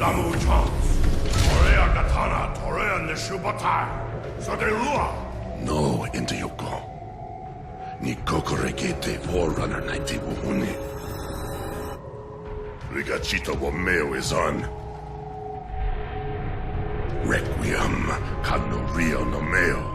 Damu chance. Torea katana, Torea nishubatai. So de lua. No, Intayoko. Ni kokoregete Forerunner 90 buhuni. Rigachito wo meo is on. Requiem, Kano Rio no meo.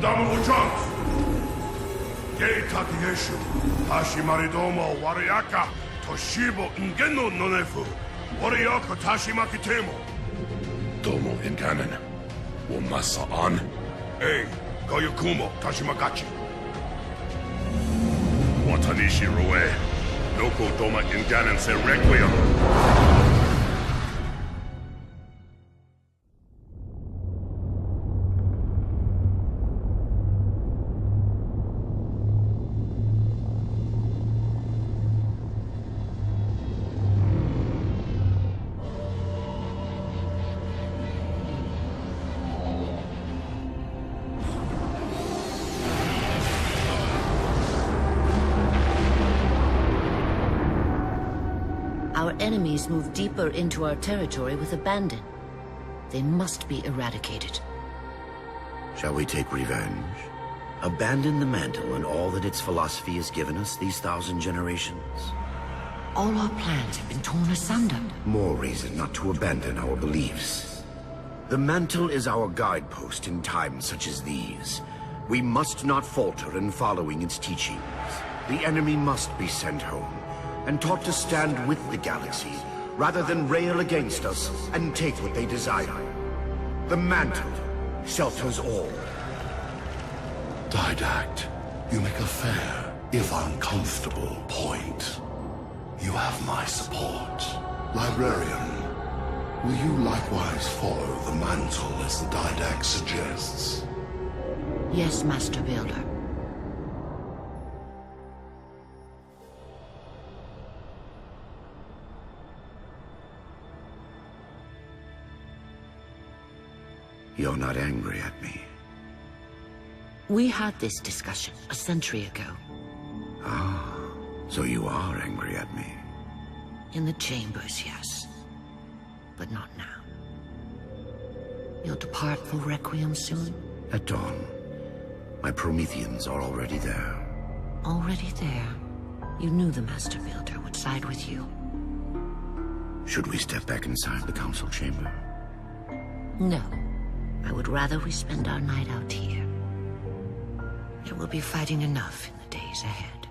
Damu chance. Gei Takieshu, Hashimaridomo, Wariaka, Toshibo, Ngeno Nonefu, Wariaka Tashimaki Temo. Domo Inganen. Womasa on. Hey, Goyokumo, Tashimagachi. Watanishi Rue. Noko Doma Inganen se Requiem. Our enemies move deeper into our territory with abandon. They must be eradicated. Shall we take revenge? Abandon the mantle and all that its philosophy has given us these 1,000 generations? All our plans have been torn asunder. More reason not to abandon our beliefs. The mantle is our guidepost in times such as these. We must not falter in following its teachings. The enemy must be sent home and taught to stand with the galaxy, rather than rail against us and take what they desire. The mantle shelters all. Didact, you make a fair, if uncomfortable, point. You have my support. Librarian, will you likewise follow the mantle as the Didact suggests? Yes, Master Builder. You're not angry at me. We had this discussion a century ago. Ah, so you are angry at me. In the chambers, yes. But not now. You'll depart for Requiem soon? At dawn. My Prometheans are already there. Already there. You knew the Master Builder would side with you. Should we step back inside the council chamber? No. I would rather we spend our night out here. There will be fighting enough in the days ahead.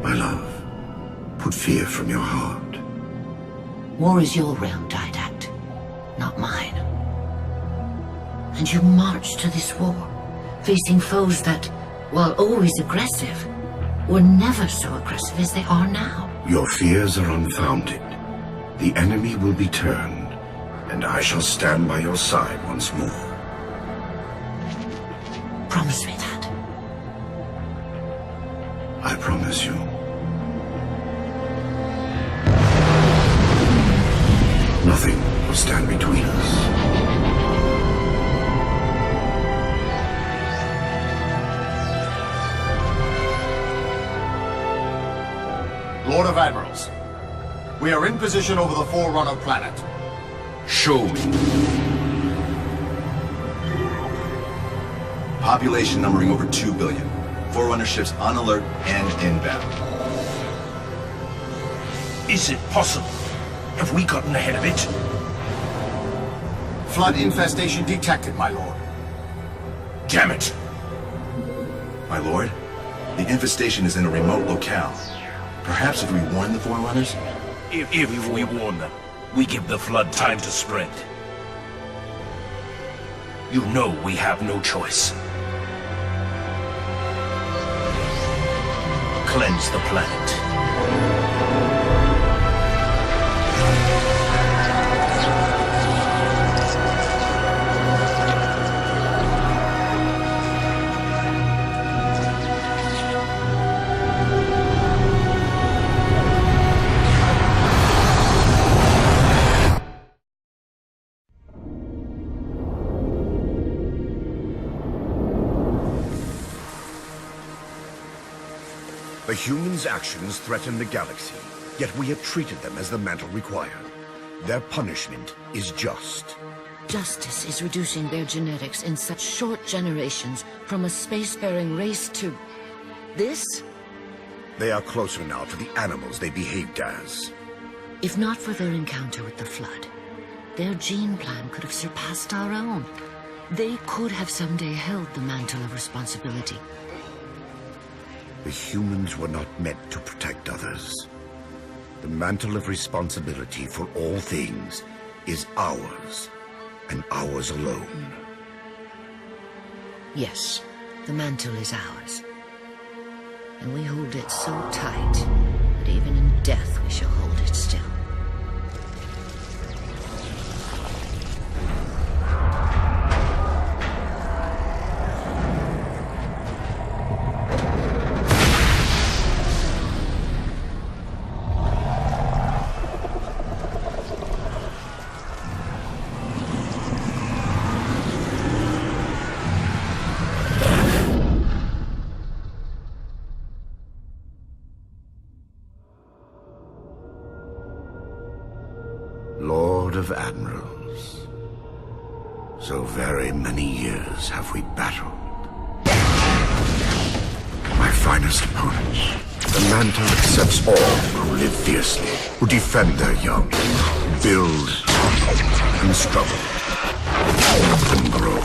My love, put fear from your heart. War is your realm, Didact, not mine. And you marched to this war, facing foes that, while always aggressive, were never so aggressive as they are now. Your fears are unfounded. The enemy will be turned, and I shall stand by your side once more. Promise me that. I promise you. Nothing will stand between us. Lord of Admirals, we are in position over the Forerunner planet. Show me. Population numbering over 2 billion. Forerunner ships on alert and inbound. Is it possible? Have we gotten ahead of it? Flood infestation detected, my lord. Damn it! My lord, the infestation is in a remote locale. Perhaps if we warn the Forerunners? If we warn them, we give the flood time to spread. You know we have no choice. Cleanse the planet. The humans' actions threaten the galaxy, yet we have treated them as the mantle required. Their punishment is just. Justice is reducing their genetics in such short generations from a spacefaring race to... this? They are closer now to the animals they behaved as. If not for their encounter with the Flood, their gene plan could have surpassed our own. They could have someday held the mantle of responsibility. The humans were not meant to protect others. The mantle of responsibility for all things is ours, and ours alone. Yes, the mantle is ours. And we hold it so tight that even in death we shall hold it still. Lord of Admirals, so very many years have we battled. My finest opponents. The mantle accepts all who live fiercely, who defend their young, build and struggle, help them grow.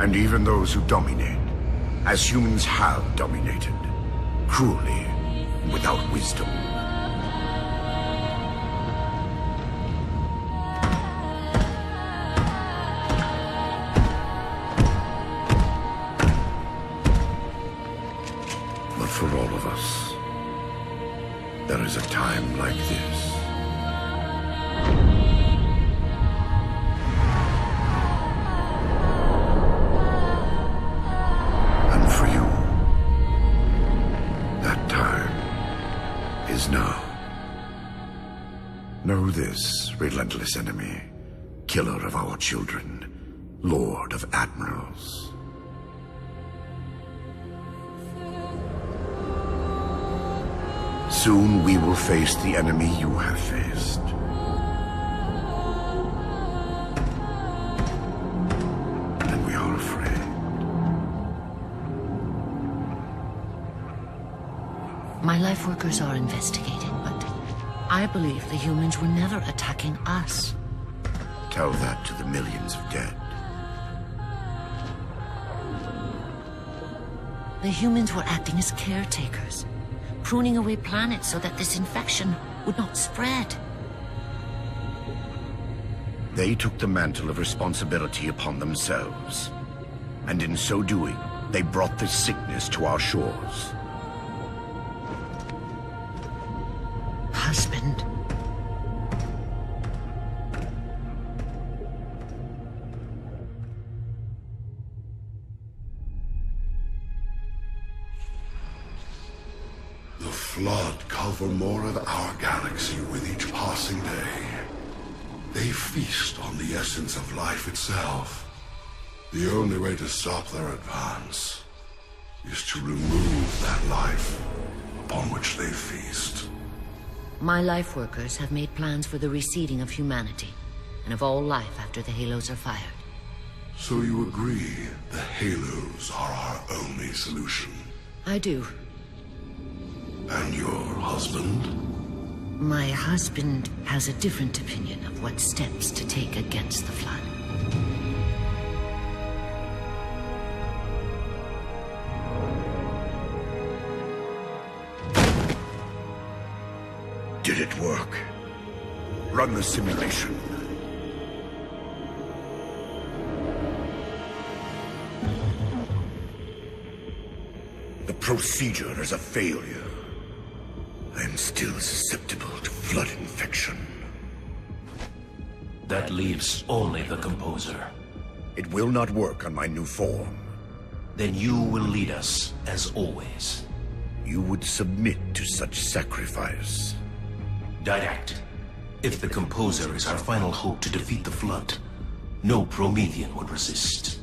And even those who dominate, as humans have dominated, cruelly, without wisdom. But for all of us, there is a time like this. And for you, that time is now. Know this, relentless enemy, killer of our children, Lord of Admirals. Soon we will face the enemy you have faced. And we are afraid. My life workers are investigating, but I believe the humans were never attacking us. Tell that to the millions of dead. The humans were acting as caretakers, pruning away planets so that this infection would not spread. They took the mantle of responsibility upon themselves. And in so doing, they brought this sickness to our shores. Husband. The Flood cover more of our galaxy with each passing day. They feast on the essence of life itself. The only way to stop their advance is to remove that life upon which they feast. My life workers have made plans for the reseeding of humanity, and of all life after the halos are fired. So you agree the halos are our only solution? I do. And your husband? My husband has a different opinion of what steps to take against the Flood. Did it work? Run the simulation. The procedure is a failure. I am still susceptible to Flood infection. That leaves only the composer. It will not work on my new form. Then you will lead us, as always. You would submit to such sacrifice. Didact. If the composer is our final hope to defeat the Flood, no Promethean would resist.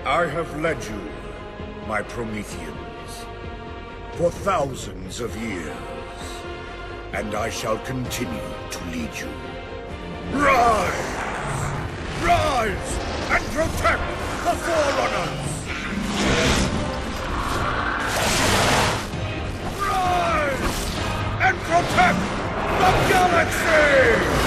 I have led you, my Prometheans, for thousands of years, and I shall continue to lead you. Rise! Rise and protect the Forerunners! Rise and protect the galaxy!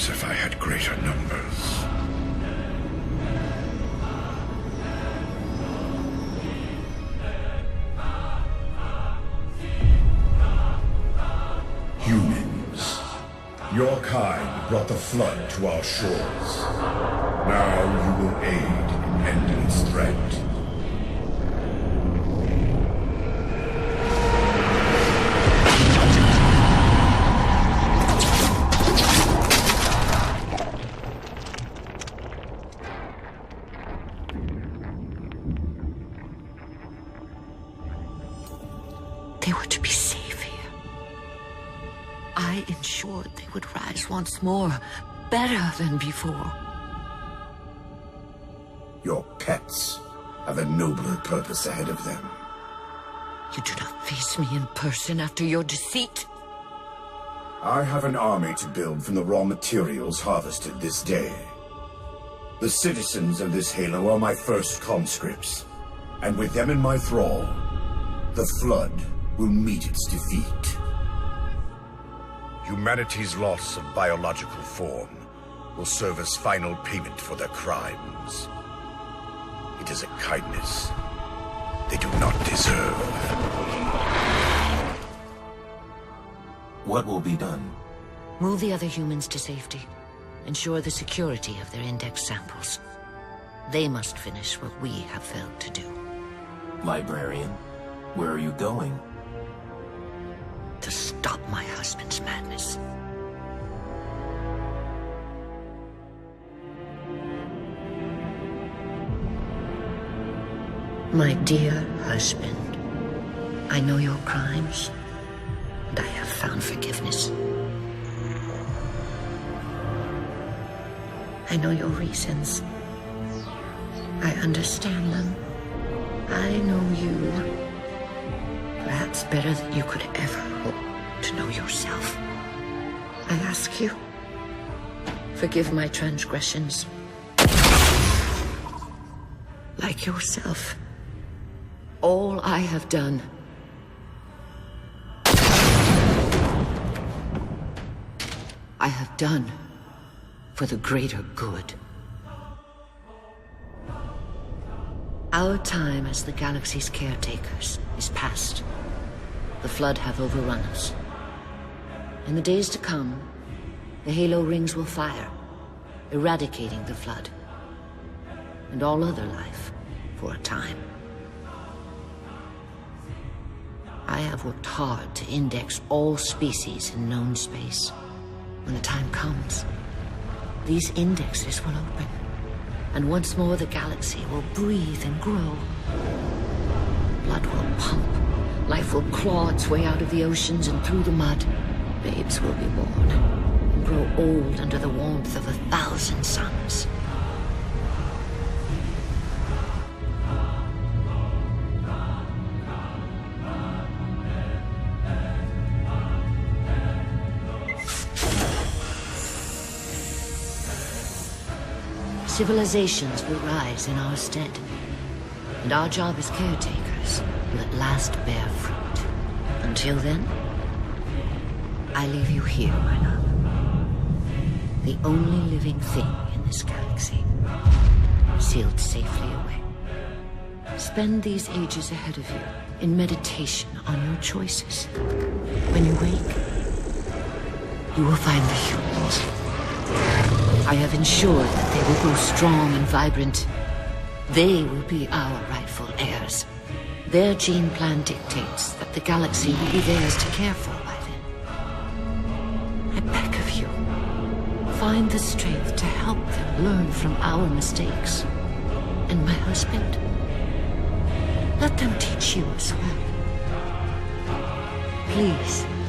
If I had greater numbers. Humans, your kind brought the flood to our shores. Now you will aid in ending its threat. They were to be safe here. I ensured they would rise once more, better than before. Your pets have a nobler purpose ahead of them. You do not face me in person after your deceit. I have an army to build from the raw materials harvested this day. The citizens of this Halo are my first conscripts, and with them in my thrall, the Flood will meet its defeat. Humanity's loss of biological form will serve as final payment for their crimes. It is a kindness they do not deserve. What will be done? Move the other humans to safety. Ensure the security of their index samples. They must finish what we have failed to do. Librarian, where are you going? To stop my husband's madness. My dear husband, I know your crimes, and I have found forgiveness. I know your reasons. I understand them. I know you. Perhaps better than you could ever hope to know yourself. I ask you, forgive my transgressions. Like yourself, all I have done, I have done for the greater good. Our time as the galaxy's caretakers is past. The Flood have overrun us. In the days to come, the Halo rings will fire, eradicating the Flood and all other life for a time. I have worked hard to index all species in known space. When the time comes, these indexes will open, and once more the galaxy will breathe and grow. Blood will pump, life will claw its way out of the oceans and through the mud. Babes will be born and grow old under the warmth of 1,000 suns. Civilizations will rise in our stead, and our job as caretakers will at last bear fruit. Until then, I leave you here, my love. The only living thing in this galaxy, sealed safely away. Spend these ages ahead of you in meditation on your choices. When you wake, you will find the humans. I have ensured that they will grow strong and vibrant. They will be our rightful heirs. Their gene plan dictates that the galaxy will be theirs to care for by then. I beg of you, find the strength to help them learn from our mistakes. And my husband, let them teach you as well. Please.